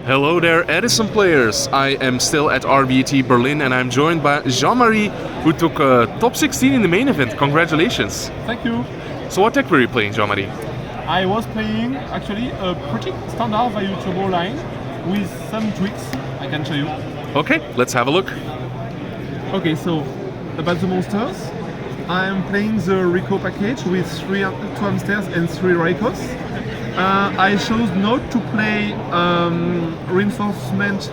Hello there, EDISON players. I am still at RBET Berlin and I'm joined by Jean-Marie, who took top 16 in the main event. Congratulations. Thank you. So what deck were you playing, Jean-Marie? I was playing actually a pretty standard Vayu Turbo line with some tweaks I can show you. Okay, let's have a look. Okay, so about the monsters, I'm playing the Rico package with 2 hamsters and 3 Raikos. I chose not to play reinforcement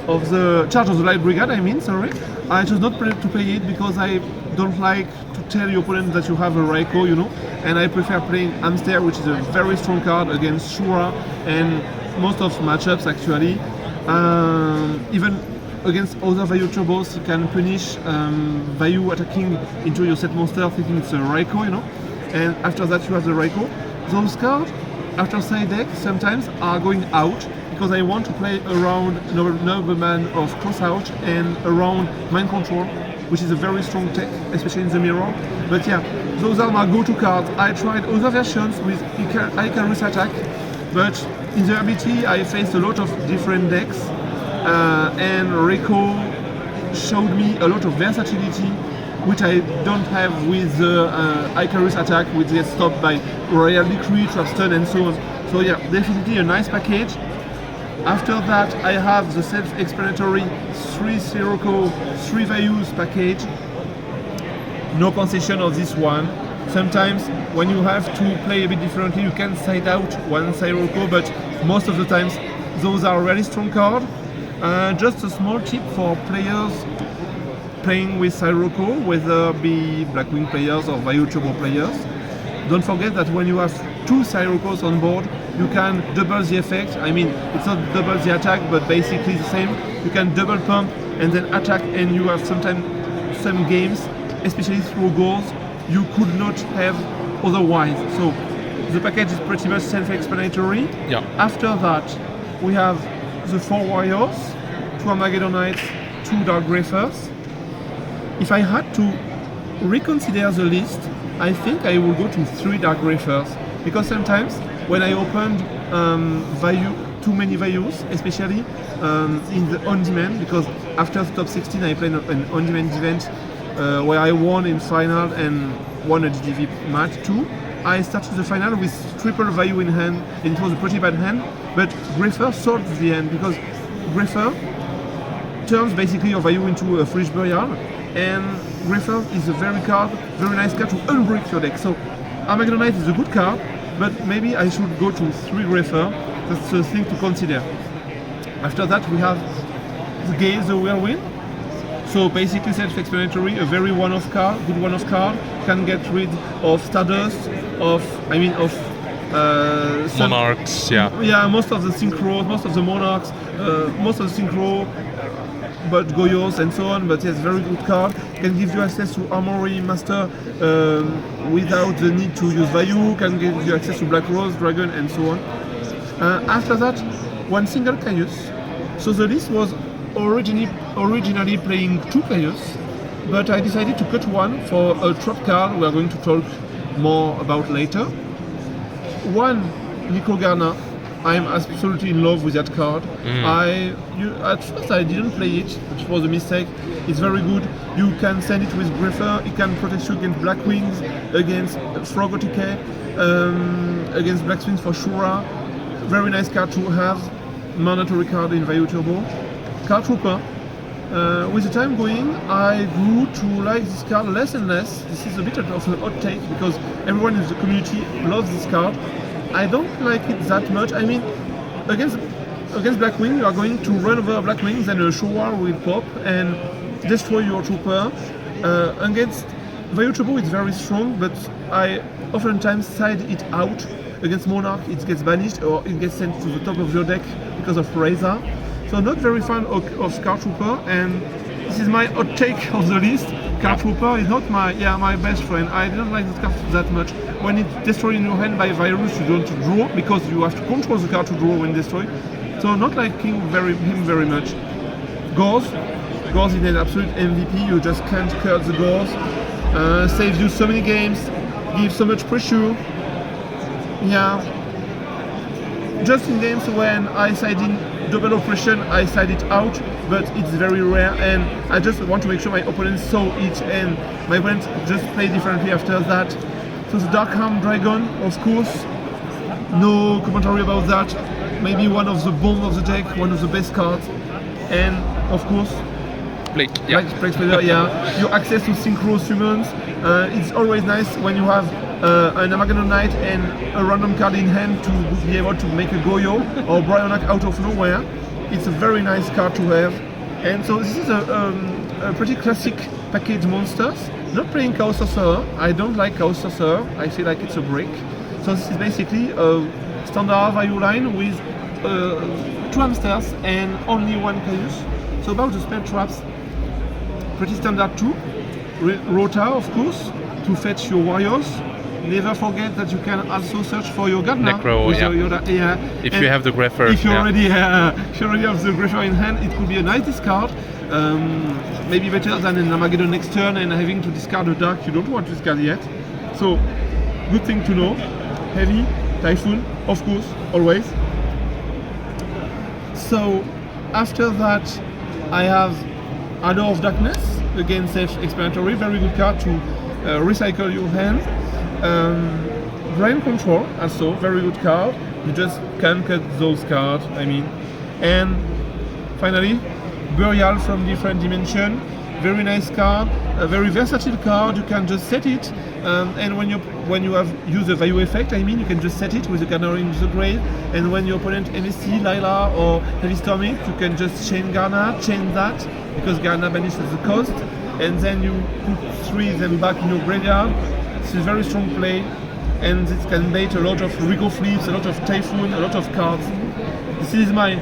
of the charge of the light brigade. I chose not to play it because I don't like to tell your opponent that you have a Raiko, and I prefer playing hamster, which is a very strong card against Shura and most of matchups actually. Even against other Vayu Turbos, you can punish Vayu attacking into your set monster thinking it's a Raiko, and after that you have the Raiko. Those cards after side deck sometimes are going out because I want to play around Nobleman of Crossout and around Mind Control, which is a very strong tech, especially in the mirror. But yeah, those are my go-to cards. I tried other versions with Icarus attack, but in the RBT I faced a lot of different decks, and Rico showed me a lot of versatility, which I don't have with the Icarus attack, which gets stopped by Royal Decree, Trapstone and so on. So yeah, definitely a nice package. After that I have the self-explanatory 3 Sirocco, 3 Vayus package. No concession of this one. Sometimes when you have to play a bit differently you can side out 1 Sirocco, but most of the times those are really strong cards. Just a small tip for players playing with Sirocco, whether be Blackwing players or Vayu Turbo players. Don't forget that when you have 2 Siroccos on board, you can double the effect. I mean, it's not double the attack, but basically the same. You can double pump and then attack, and you have sometimes some games, especially through goals, you could not have otherwise. So the package is pretty much self-explanatory. Yeah. After that, we have the 4 warriors, 2 Armageddon Knights, 2 Dark Griffers. If I had to reconsider the list, I think I will go to 3 Dark Griffers, because sometimes when I opened too many Vayus, especially in the on-demand, because after the top 16 I played an on-demand event where I won in final and won a GDV match too. I started the final with triple Vayu in hand, and it was a pretty bad hand, but Griffer solved the end, because Griffer turns basically your Vayu into a Foolish Burial, and Griffer is a very nice card to unbreak your deck. So Armageddon Knight is a good card, but maybe I should go to 3 Griffer. That's a thing to consider. After that we have the Gaze the Whirlwind. So basically self-explanatory, a very one-off card, good one-off card, can get rid of Stardust, of some Monarchs, yeah. Yeah, most of the Synchros, most of the Monarchs, most of the Synchro, but Goyos and so on, but yes, very good card. Can give you access to Armory Master without the need to use Vayu, can give you access to Black Rose, Dragon and so on. After that, 1 single Caius. So the list was originally playing 2 players, but I decided to cut 1 for a trap card we are going to talk more about later. 1 Nico Garna. I'm absolutely in love with that card. At first I didn't play it, which was a mistake. It's very good. You can send it with Griffer, it can protect you against Blackwings, against Frogotike, against Blackswings for Shura. Very nice card to have, mandatory card in Vayu Turbo. Card Trooper. With the time going, I grew to like this card less and less. This is a bit of a hot take because everyone in the community loves this card. I don't like it that much. I mean, against Blackwing, you are going to run over Blackwings and a Showa will pop and destroy your trooper. Against Vayu Turbo, it's very strong, but I oftentimes side it out. Against Monarch, it gets banished or it gets sent to the top of your deck because of Razor. So not very fan of Card Trooper, and this is my hot take of the list. Card Trooper is not my best friend. I didn't like this card that much. When it's destroyed in your hand by virus, you don't draw because you have to control the card to draw when destroyed. So not liking him very much. Gauze is an absolute MVP. You just can't cut the Gauze. Saves you so many games, gives so much pressure. Yeah. just in games when I side in double oppression, I side it out, but it's very rare, and I just want to make sure my opponent saw it, and my opponent just play differently after that. So the Dark Arm Dragon, of course, no commentary about that. Maybe one of the bomb of the deck, one of the best cards, and of course, Plague, yeah. Plague Spider, yeah. Your access to synchro summons. It's always nice when you have an Armageddon Knight and a random card in hand to be able to make a Goyo or Bryonak out of nowhere. It's a very nice card to have. And so this is a pretty classic package monsters. Not playing Chaos Sorcerer. I don't like Chaos Sorcerer. I feel like it's a break. So this is basically a standard value line with 2 hamsters and only 1 Caius. So about the spell traps, pretty standard too. Rota, of course, to fetch your warriors. Never forget that you can also search for your Gardener. Necro, with yeah. your yeah. If you have the Greffer. If you yeah. already have the Greffer in hand, it could be a nice discard. Maybe better than an Armageddon next turn and having to discard a dark you don't want to discard yet. So, good thing to know. Heavy, Typhoon, of course, always. So, after that, I have Ador of Darkness, again self-explanatory, very good card to recycle your hand. Brain Control, also very good card. You just can cut those cards, I mean. And finally, Burial from Different Dimension, very nice card, a very versatile card. You can just set it, and when you have used the value effect, I mean, you can just set it with the Gardener in the grave. And when your opponent MST, Lila, or Heavy Storming, you can just chain Gardener, chain that, because Gardener banishes the cost, and then you put 3 of them back in your graveyard. It's a very strong play, and it can bait a lot of Rico Flips, a lot of Typhoon, a lot of cards. This is my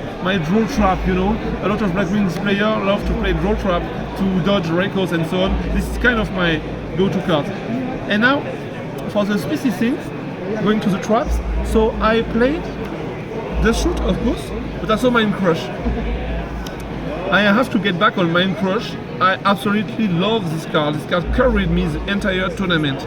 draw trap, you know. A lot of Black Wings players love to play draw trap to dodge Ricos and so on. This is kind of my go-to card. And now, for the spicy things, going to the traps. So I played the shoot, of course, but also Mind Crush. I have to get back on Mind Crush. I absolutely love this card. This card carried me the entire tournament.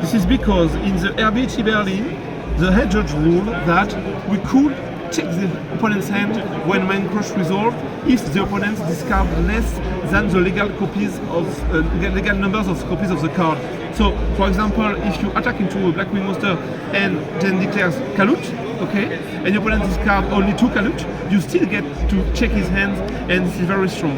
This is because in the RBET Berlin, the head judge ruled that we could check the opponent's hand when Mind Crush resolved if the opponent discards less than the legal copies of legal numbers of copies of the card. So, for example, if you attack into a Black Wing monster and then declares Kalut, okay, and your opponent discards only 2 Kalut, you still get to check his hand, and this is very strong.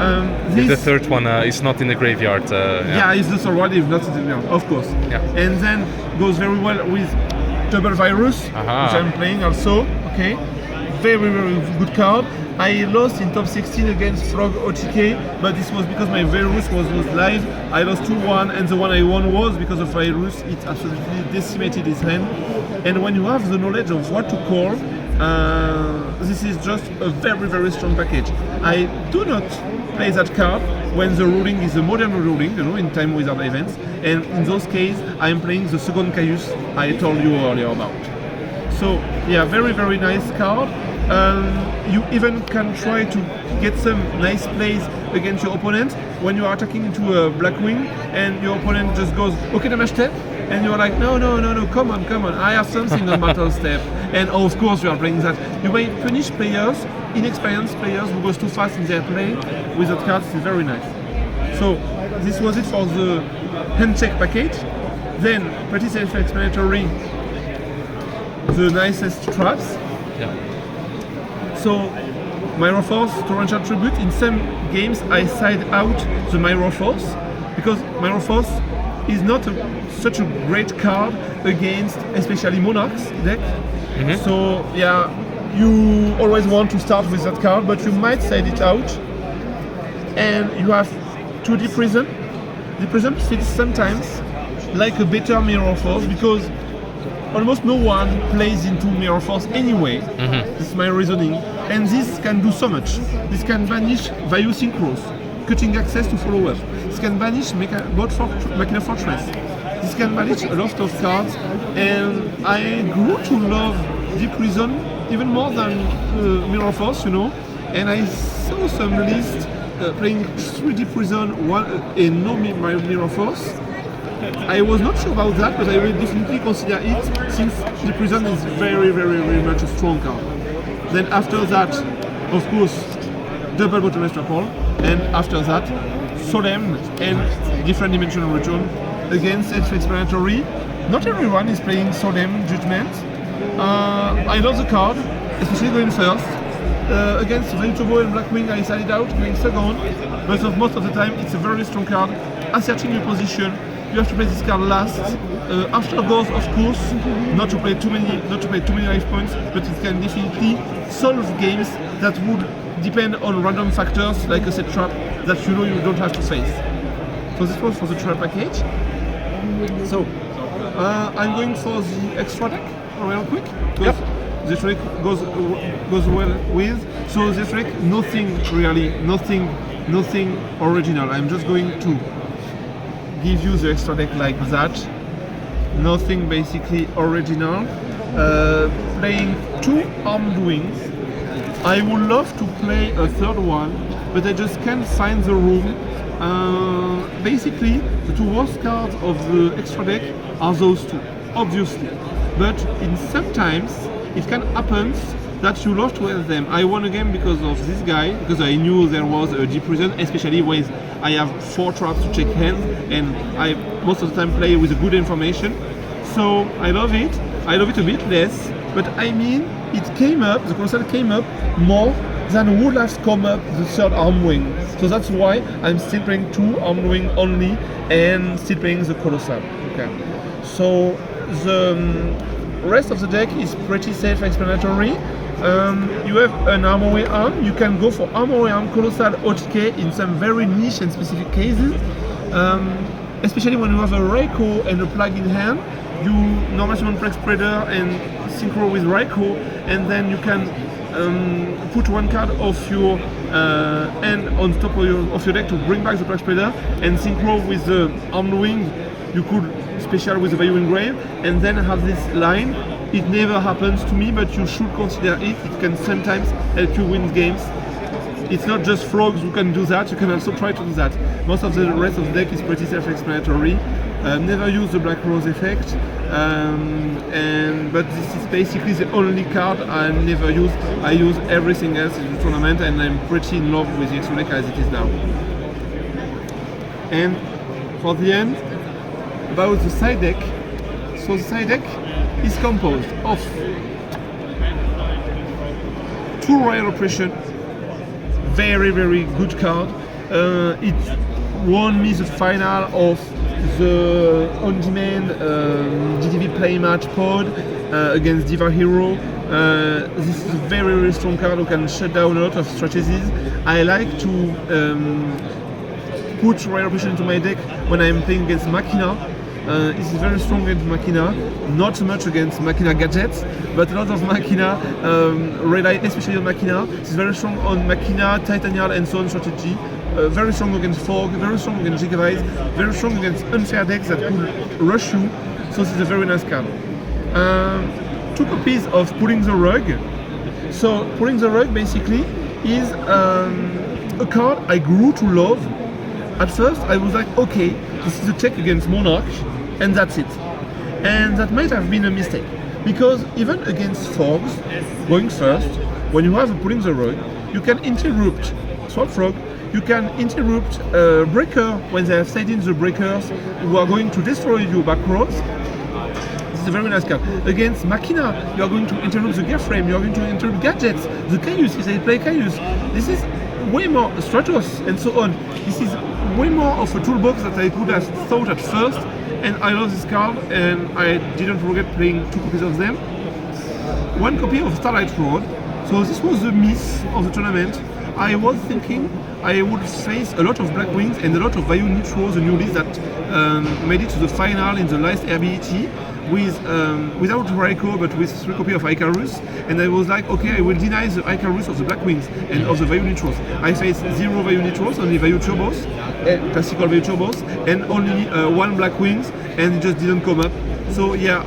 If the third one is not in the graveyard. Yeah, it's the sword if not in the graveyard, of course. Yeah. And then goes very well with Double Virus, which I'm playing also. Okay, very good card. I lost in top 16 against Frog OTK, but this was because my Virus was live. I lost 2-1, and the one I won was because of Virus. It absolutely decimated his hand. And when you have the knowledge of what to call, this is just a very strong package. I do not play that card when the ruling is a modern ruling, you know, in Time Wizard events. And in those cases, I am playing the second Caius I told you earlier about. So yeah, very nice card. You even can try to get some nice plays against your opponent when you are attacking into a Black Wing and your opponent just goes, okay, damage step, and you're like, no, come on, I have something on battle step. And of course you are playing that. You may punish players, inexperienced players who goes too fast in their play with that card. It's very nice. So this was it for the hand check package. Then, pretty self-explanatory, the nicest traps. Yeah. So, Mirror Force, Torrential Tribute. In some games I side out the Mirror Force because Mirror Force is not such a great card against especially Monarchs deck. Mm-hmm. So yeah, you always want to start with that card, but you might side it out. And you have 2 Deep Prison. Deep Prison fits sometimes like a better Mirror Force because almost no one plays into Mirror Force anyway. Mm-hmm. This is my reasoning. And this can do so much. This can banish Vayu Synchros, cutting access to followers. This can banish Machina Fortress. This can banish a lot of cards. And I grew to love Deep Prison even more than Mirror Force, you know. And I saw some lists playing 3 Deep Prison, 1 and no Mirror Force. I was not sure about that, but I will definitely consider it since the prison is very, very, very much a strong card. Then after that, of course, double bottomless trample, and after that, solemn and different dimensional return. Again, self-explanatory. Not everyone is playing solemn judgment. I love the card, especially going first. Against Vayu Turbo and Blackwing, I side it out, going second. But most of the time, it's a very strong card. Asserting your position, you have to play this card last. After goes, of course, not to play too many life points, but it can definitely solve games that would depend on random factors like a set trap that you know you don't have to face. So this was for the trap package. So I'm going for the extra deck real quick. Yep. The trick goes well with. So the trick, nothing original. I'm just going to give you the extra deck like that. Nothing basically original. Playing 2 armed wings. I would love to play a third one, but I just can't find the room. Basically, the 2 worst cards of the extra deck are those 2, obviously. But sometimes it can happen that you lost with them. I won a game because of this guy, because I knew there was a deep prison, especially when I have 4 traps to check hands, and I most of the time play with good information. So I love it. I love it a bit less, but I mean, it came up, the Colossal came up more than would have come up the 3rd arm wing. So that's why I'm still playing 2 arm wing only and still playing the Colossal. Okay. So the rest of the deck is pretty self-explanatory. You have an armory arm. You can go for armory arm, Colossal, OTK in some very niche and specific cases. Especially when you have a Raikou and a plug in hand, you normally summon Plague Spreader and synchro with Raikou, and then you can put 1 card of your hand on top of your deck to bring back the Plague Spreader, and synchro with the armed wing. You could special with the Vayu Engrave, and then have this line. It never happens to me, but you should consider it. It can sometimes help you win games. It's not just frogs who can do that, you can also try to do that. Most of the rest of the deck is pretty self-explanatory. Never use the Black Rose effect, but this is basically the only card I never use. I use everything else in the tournament, and I'm pretty in love with the extra deck as it is now. And for the end, about the side deck. So the side deck is composed of 2 Royal Oppression, very, very good card. It won me the final of the on-demand GTV play match pod against Diva Hero. This is a very, very strong card who can shut down a lot of strategies. I like to put Royal Oppression into my deck when I'm playing against Machina. It's very strong against Machina, not so much against Machina gadgets, but a lot of Machina rely especially on Machina. It's very strong on Machina, Titanial and so on strategy. Very strong against Fog, very strong against Jigavise, very strong against unfair decks that could rush you. So this is a very nice card. 2 copies of Pulling the Rug. So Pulling the Rug basically is a card I grew to love. At first I was like, okay, this is a check against Monarch, and that's it. And that might have been a mistake, because even against Fogs, going first, when you have a Pulling the Rug, you can interrupt Swamp Frog, you can interrupt Breaker when they have set in the Breakers who are going to destroy your back rows. This is a very nice card. Against Machina, you are going to interrupt the Gear Frame, you are going to interrupt gadgets, the Caius, if they play Caius. This is way more Stratos and so on. This is way more of a toolbox that I could have thought at first, and I love this card, and I didn't regret playing 2 copies of them. 1 copy of Starlight Road. So this was the miss of the tournament. I was thinking I would face a lot of Black Wings and a lot of Vayu Nitro, the new list that made it to the final in the last RBET without Raikou but with 3 copies of Icarus, and I was like, okay, I will deny the Icarus of the Black Wings and of the Vayu Nitros. I faced 0 Vayu Nitros, only Vayu Turbos, classical Vayu Turbos, and only 1 Black Wings, and it just didn't come up. So yeah,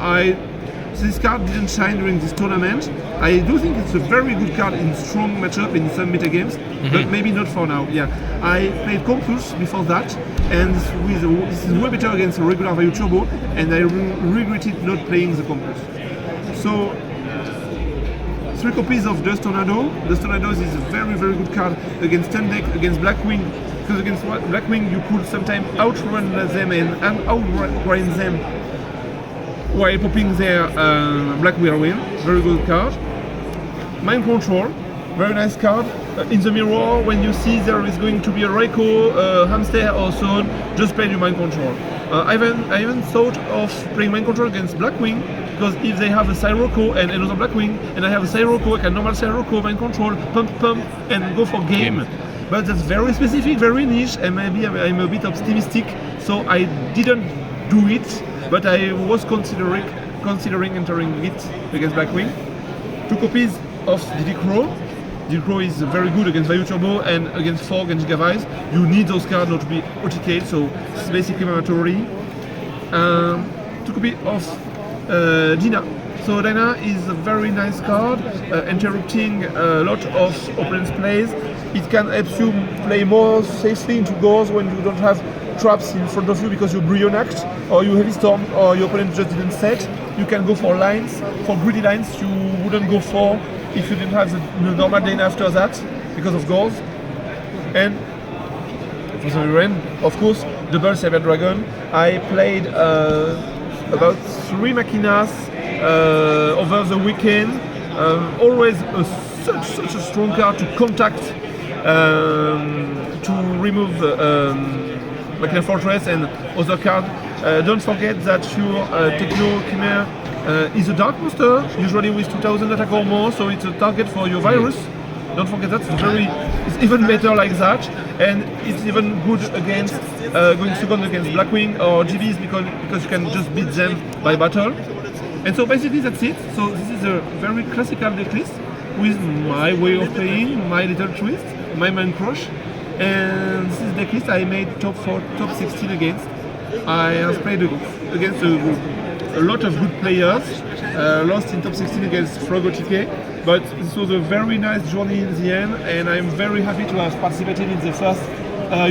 this card didn't shine during this tournament. I do think it's a very good card in strong matchup in some meta games, but maybe not for now. Yeah, I played Campus before that, and this is way better against a regular Vayu Turbo, and I regretted not playing the Campus. So 3 copies of Dust Tornado. Dust Tornado is a very good card against 10 deck, against Blackwing, because against Blackwing you could sometimes outrun them and outgrind them while popping their Black Whirlwind. Very good card. Mind Control, very nice card. In the mirror, when you see there is going to be a Raikou, Hamster or so on, just play your Mind Control. I even thought of playing Mind Control against Blackwing, because if they have a Sirocco and another Blackwing, and I have a Sirocco, I can normal Sirocco, Mind Control, pump, and go for game. But that's very specific, very niche, and maybe I'm a bit optimistic, so I didn't do it, but I was considering entering it against Blackwing. 2 copies of Diddy Crow. Diddy Crow is very good against Vayu Turbo and against Forg and Gigavise. You need those cards not to be OTK, so it's basically mandatory. 2 copies of Dina. So Dina is a very nice card, interrupting a lot of opponent's plays. It can help you play more safely into goals when you don't have traps in front of you because you Brilliant Act or you Heavy Storm or your opponent just didn't set. You can go for lines, for greedy lines you wouldn't go for if you didn't have the normal lane after that because of goals. And for the rain, of course, double Cyber Dragon. I played about 3 Machinas over the weekend. Always such a strong card to contact, to remove Machina Fortress and other card. Don't forget that your Techno Chimera is a dark monster, usually with 2000 attack or more, so it's a target for your virus. Don't forget that, it's even better like that, and it's even good against going second against Blackwing or GBs because you can just beat them by battle. And so basically that's it. So this is a very classical deck list with my way of playing, my little twist, my man crush. And this is the deck list I made top 16 against. I have played against a lot of good players, lost in top 16 against Frog OTK, but this was a very nice journey in the end, and I'm very happy to have participated in the first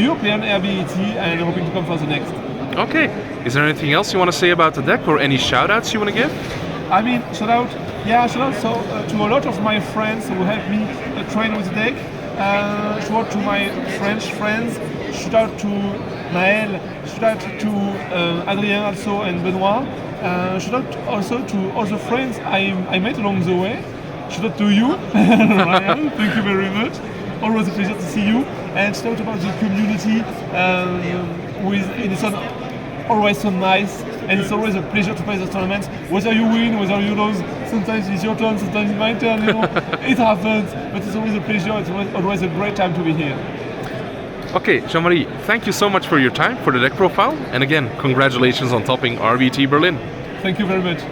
European RBET and hoping to come for the next. Okay, is there anything else you want to say about the deck or any shout-outs you want to give? I mean, shout out to a lot of my friends who helped me train with the deck. Shout out to my French friends, shout out to Maël, shout out to Adrien also and Benoit. Shout out also to all the friends I met along the way. Shout out to you, Ryan, thank you very much. Always a pleasure to see you. And shout out about the community with EDISON, always so nice. And it's always a pleasure to play the tournaments. Whether you win, whether you lose, sometimes it's your turn, sometimes it's my turn, you know. It happens, but it's always a pleasure. It's always a great time to be here. Okay, Jean-Marie, thank you so much for your time, for the deck profile. And again, congratulations on topping RBET Berlin. Thank you very much.